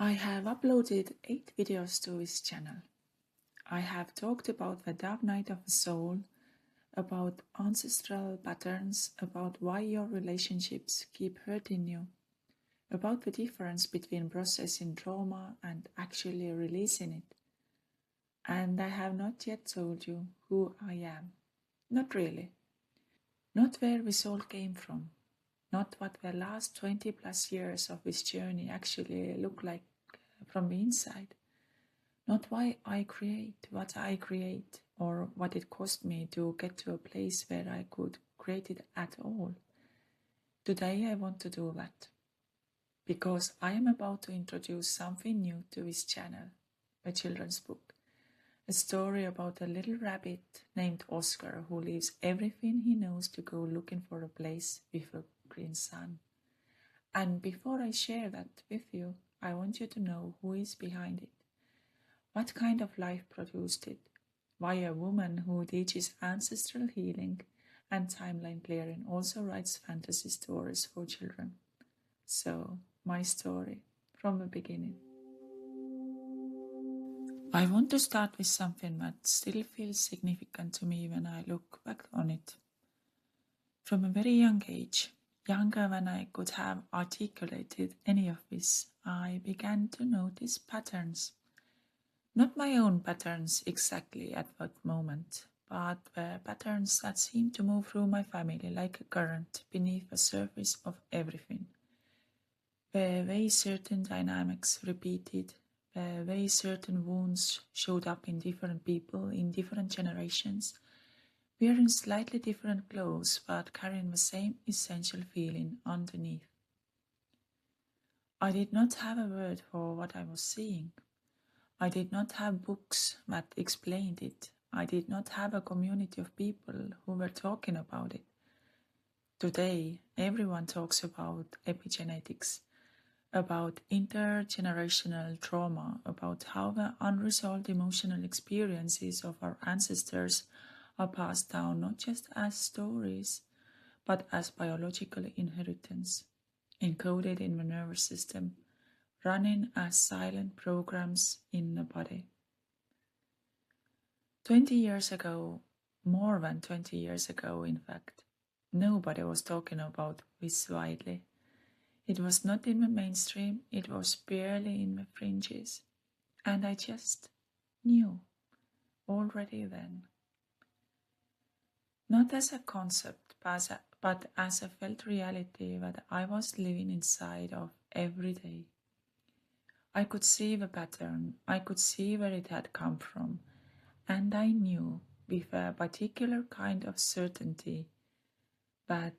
I have uploaded 8 videos to this channel. I have talked about the dark night of the soul, about ancestral patterns, about why your relationships keep hurting you, about the difference between processing trauma and actually releasing it. And I have not yet told you who I am. Not really. Not where this all came from. Not what the last 20 plus years of this journey actually look like from the inside. Not why I create what I create or what it cost me to get to a place where I could create it at all. Today I want to do that. Because I am about to introduce something new to this channel, a children's book. A story about a little rabbit named Oskar who leaves everything he knows to go looking for a place with a green sun. And before I share that with you, I want you to know who is behind it. What kind of life produced it? Why a woman who teaches ancestral healing and timeline clearing also writes fantasy stories for children. So, my story from the beginning. I want to start with something that still feels significant to me when I look back on it. From a very young age, younger than I could have articulated any of this, I began to notice patterns. Not my own patterns exactly at that moment, but the patterns that seemed to move through my family like a current beneath the surface of everything. The way certain dynamics repeated, the way certain wounds showed up in different people in different generations, wearing slightly different clothes but carrying the same essential feeling underneath. I did not have a word for what I was seeing. I did not have books that explained it. I did not have a community of people who were talking about it. Today, everyone talks about epigenetics, about intergenerational trauma, about how the unresolved emotional experiences of our ancestors are passed down not just as stories, but as biological inheritance, encoded in the nervous system, running as silent programs in the body. 20 years ago, more than 20 years ago in fact, nobody was talking about this widely. It was not in the mainstream, it was barely in the fringes. And I just knew already then. Not as a concept, but as a felt reality that I was living inside of every day. I could see the pattern, I could see where it had come from, and I knew with a particular kind of certainty that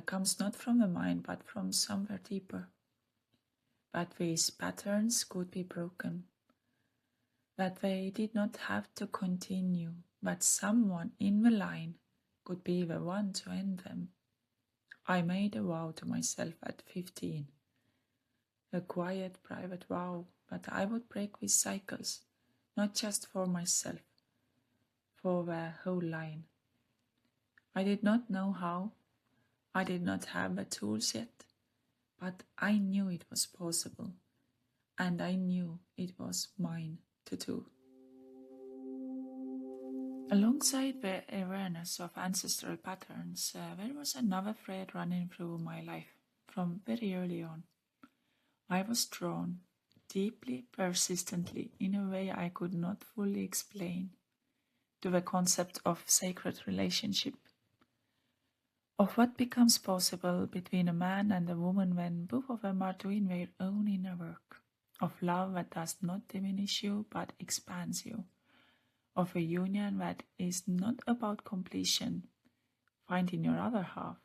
comes not from the mind but from somewhere deeper. But these patterns could be broken, that they did not have to continue, but someone in the line could be the one to end them. I made a vow to myself at 15, a quiet, private vow that I would break these cycles, not just for myself, for the whole line. I did not know how, I did not have the tools yet, but I knew it was possible, and I knew it was mine to do. Alongside the awareness of ancestral patterns, there was another thread running through my life from very early on. I was drawn, deeply, persistently, in a way I could not fully explain, to the concept of sacred relationship, of what becomes possible between a man and a woman when both of them are doing their own inner work, of love that does not diminish you but expands you, of a union that is not about completion, finding your other half,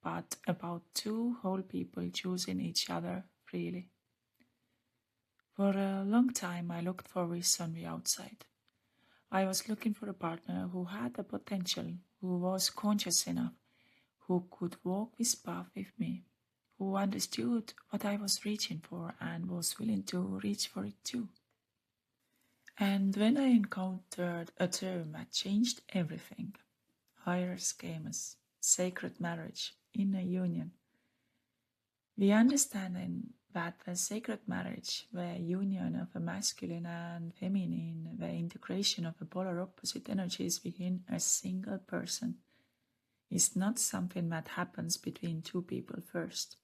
but about two whole people choosing each other freely. For a long time I looked for this on the outside. I was looking for a partner who had the potential, who was conscious enough, who could walk this path with me, who understood what I was reaching for and was willing to reach for it too. And when I encountered a term that changed everything, Hieros, Gamos, sacred marriage, inner union, the understanding that the sacred marriage, the union of a masculine and feminine, the integration of the polar opposite energies within a single person, is not something that happens between two people first.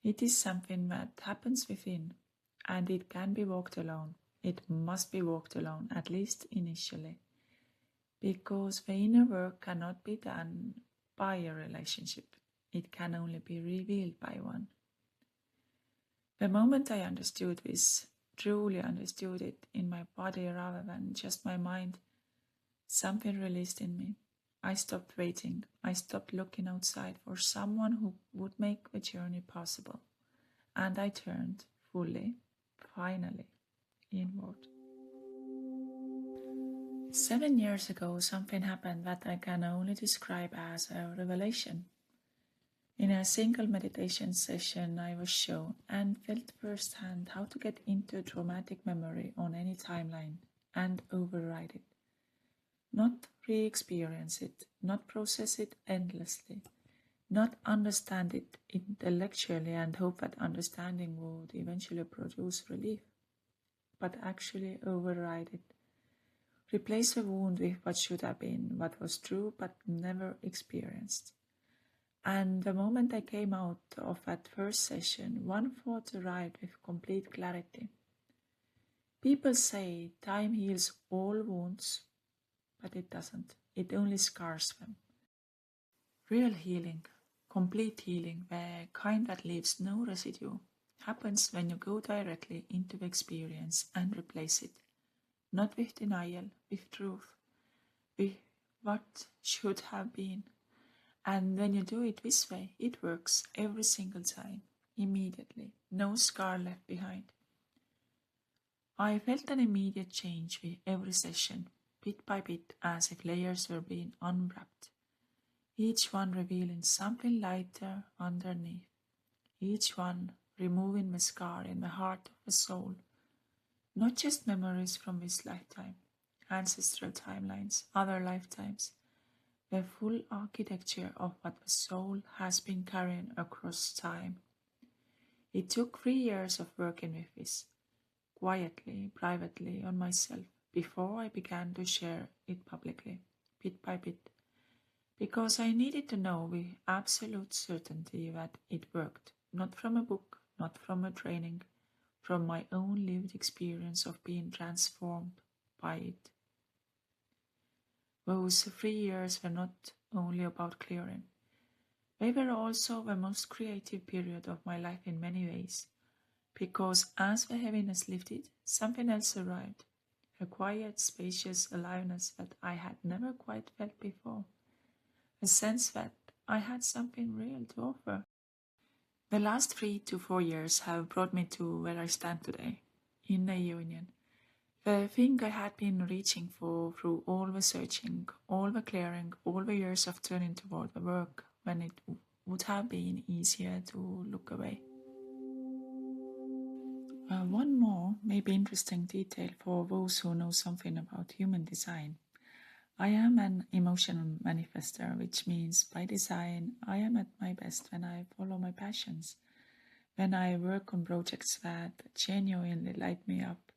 It is something that happens within, and it can be walked alone. It must be walked alone, at least initially, because the inner work cannot be done by a relationship. It can only be revealed by one. The moment I understood this, truly understood it in my body rather than just my mind, something released in me. I stopped waiting. I stopped looking outside for someone who would make the journey possible. And I turned fully, finally, inward. 7 years ago, something happened that I can only describe as a revelation. In a single meditation session, I was shown and felt firsthand how to get into a traumatic memory on any timeline and override it. Not re-experience it, not process it endlessly, not understand it intellectually and hope that understanding would eventually produce relief, but actually override it. Replace the wound with what should have been, what was true but never experienced. And the moment I came out of that first session, one thought arrived with complete clarity. People say time heals all wounds, but it doesn't. It only scars them. Real healing, complete healing, the kind that leaves no residue, happens when you go directly into the experience and replace it. Not with denial, with truth, with what should have been. And when you do it this way, it works every single time, immediately, no scar left behind. I felt an immediate change with every session, bit by bit, as if layers were being unwrapped, each one revealing something lighter underneath, each one removing the scar in the heart of the soul, not just memories from this lifetime, ancestral timelines, other lifetimes, the full architecture of what the soul has been carrying across time. It took 3 years of working with this, quietly, privately, on myself, before I began to share it publicly, bit by bit, because I needed to know with absolute certainty that it worked, not from a book, not from a training, from my own lived experience of being transformed by it. Those 3 years were not only about clearing. They were also the most creative period of my life in many ways, because as the heaviness lifted, something else arrived, a quiet, spacious aliveness that I had never quite felt before, a sense that I had something real to offer. The last 3 to 4 years have brought me to where I stand today, in a union. The thing I had been reaching for through all the searching, all the clearing, all the years of turning toward the work when it would have been easier to look away. One more, maybe interesting detail for those who know something about human design. I am an emotional manifester, which means by design I am at my best when I follow my passions, when I work on projects that genuinely light me up,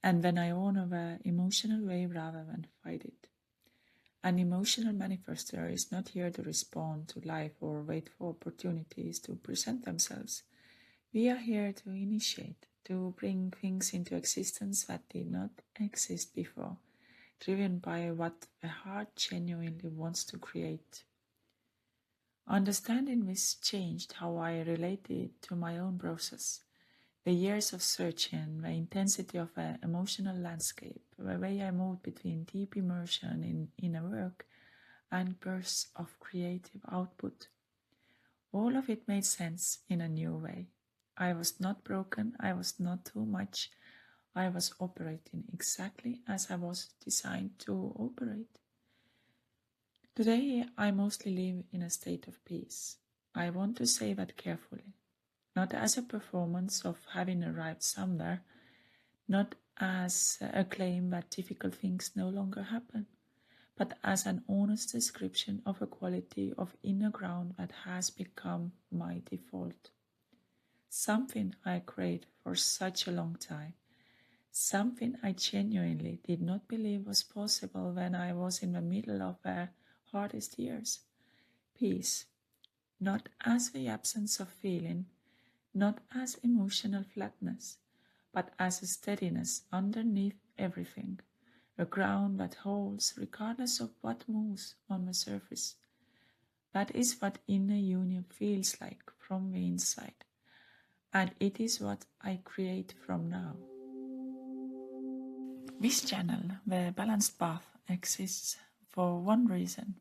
and when I honor the emotional wave rather than fight it. An emotional manifester is not here to respond to life or wait for opportunities to present themselves. We are here to initiate, to bring things into existence that did not exist before, driven by what the heart genuinely wants to create. Understanding this changed how I related to my own process. The years of searching, the intensity of an emotional landscape, the way I moved between deep immersion in inner work and bursts of creative output. All of it made sense in a new way. I was not broken, I was not too much. I was operating exactly as I was designed to operate. Today, I mostly live in a state of peace. I want to say that carefully. Not as a performance of having arrived somewhere, not as a claim that difficult things no longer happen, but as an honest description of a quality of inner ground that has become my default. something I craved for such a long time, something I genuinely did not believe was possible when I was in the middle of the hardest years. Peace, not as the absence of feeling, not as emotional flatness, but as a steadiness underneath everything, a ground that holds regardless of what moves on the surface. That is what inner union feels like from the inside, and it is what I create from now. This channel, The Balanced Path, exists for one reason: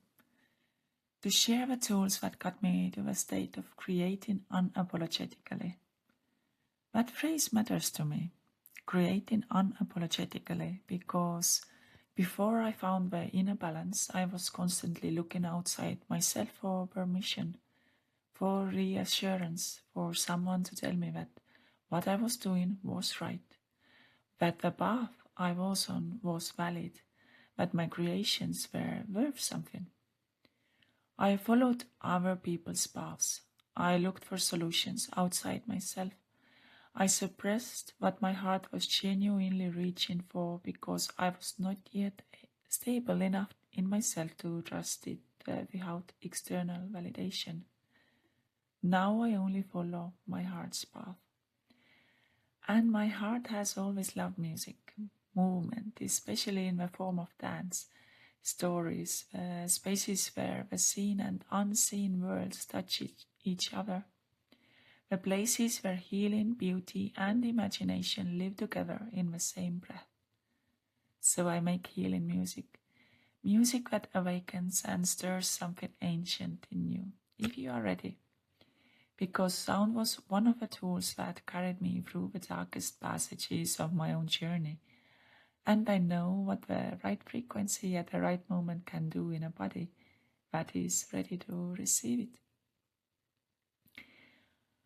to share the tools that got me to the state of creating unapologetically. That phrase matters to me, creating unapologetically, because before I found the inner balance, I was constantly looking outside myself for permission, for reassurance, for someone to tell me that what I was doing was right, that the path I was on was valid, that my creations were worth something. I followed other people's paths. I looked for solutions outside myself. I suppressed what my heart was genuinely reaching for because I was not yet stable enough in myself to trust it without external validation. Now I only follow my heart's path. And my heart has always loved music, movement, especially in the form of dance, stories, spaces where the seen and unseen worlds touch each other, the places where healing, beauty, and imagination live together in the same breath. So I make healing music, music that awakens and stirs something ancient in you, if you are ready. Because sound was one of the tools that carried me through the darkest passages of my own journey, and I know what the right frequency at the right moment can do in a body that is ready to receive it.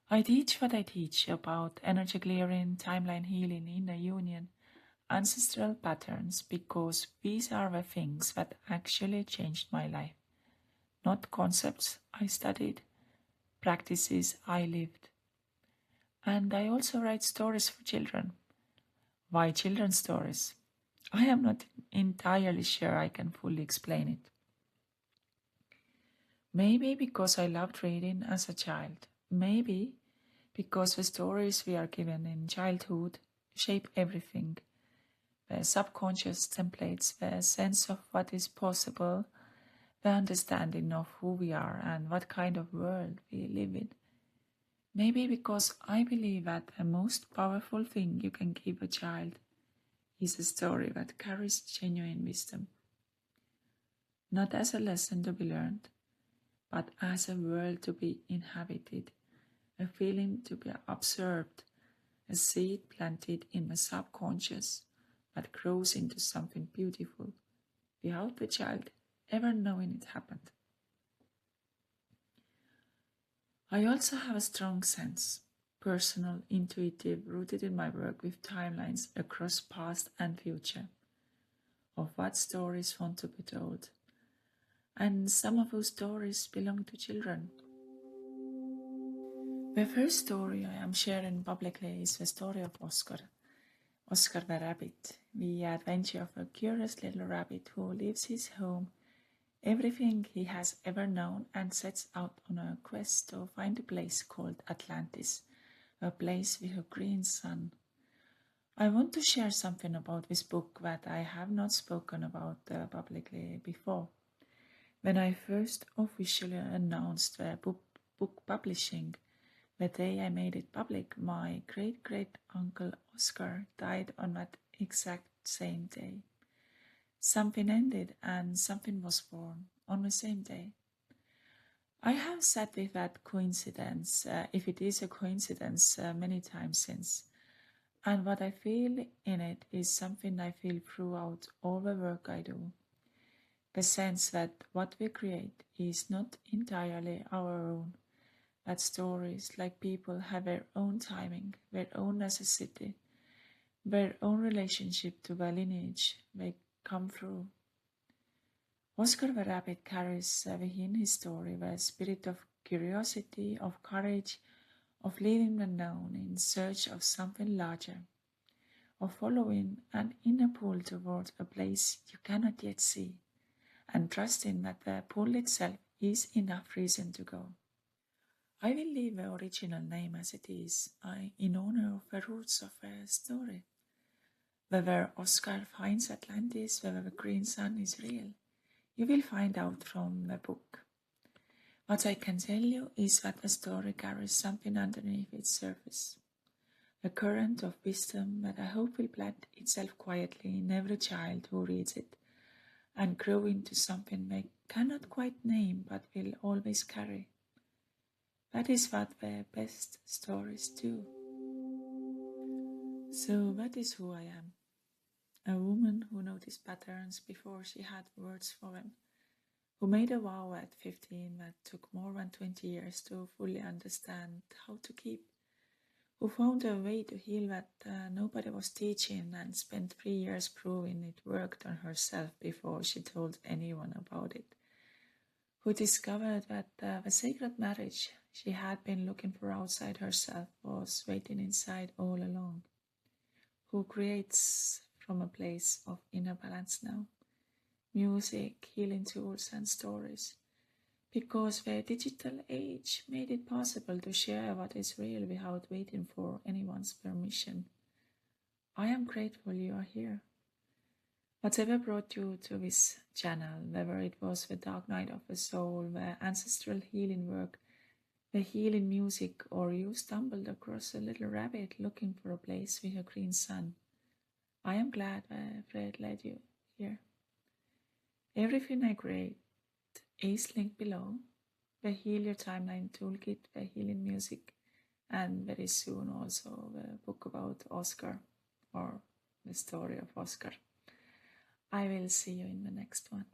I teach what I teach about energy clearing, timeline healing, inner union, ancestral patterns, because these are the things that actually changed my life. Not concepts I studied, practices I lived. And I also write stories for children. Why children's stories? I am not entirely sure I can fully explain it. Maybe because I loved reading as a child. Maybe because the stories we are given in childhood shape everything. The subconscious templates, the sense of what is possible, the understanding of who we are and what kind of world we live in. Maybe because I believe that the most powerful thing you can give a child is a story that carries genuine wisdom. Not as a lesson to be learned, but as a world to be inhabited, a feeling to be observed, a seed planted in the subconscious that grows into something beautiful without the child ever knowing it happened. I also have a strong sense, personal, intuitive, rooted in my work with timelines across past and future, of what stories want to be told. And some of those stories belong to children. The first story I am sharing publicly is the story of Oskar the Rabbit, the adventure of a curious little rabbit who leaves his home, everything he has ever known, and sets out on a quest to find a place called Atlantis, a place with a green sun. I want to share something about this book that I have not spoken about publicly before. When I first officially announced the book publishing, the day I made it public, my great-great-uncle Oskar died on that exact same day. Something ended and something was born on the same day. I have sat with that coincidence, if it is a coincidence, many times since. And what I feel in it is something I feel throughout all the work I do. The sense that what we create is not entirely our own, that stories, like people, have their own timing, their own necessity, their own relationship to the lineage they come through. Oskar the Rabbit carries within his story the spirit of curiosity, of courage, of leaving the known in search of something larger, of following an inner pull toward a place you cannot yet see, and trusting that the pull itself is enough reason to go. I will leave the original name as it is, in honor of the roots of the story. Whether Oskar finds Atlantis, whether the green sun is real, you will find out from the book. What I can tell you is that the story carries something underneath its surface. A current of wisdom that I hope will plant itself quietly in every child who reads it and grow into something they cannot quite name but will always carry. That is what the best stories do. So that is who I am. A woman who noticed patterns before she had words for them, who made a vow at 15 that took more than 20 years to fully understand how to keep, who found a way to heal that nobody was teaching and spent 3 years proving it worked on herself before she told anyone about it, who discovered that the sacred marriage she had been looking for outside herself was waiting inside all along, who creates from a place of inner balance now, music, healing tools and stories, because the digital age made it possible to share what is real without waiting for anyone's permission. I am grateful you are here. Whatever brought you to this channel, whether it was the dark night of the soul, the ancestral healing work, the healing music, or you stumbled across a little rabbit looking for a place with a green sun, I am glad the thread led you here. Everything I create is linked below: the Heal Your Timeline Toolkit, the healing music, and very soon also the book about Oskar, or the story of Oskar. I will see you in the next one.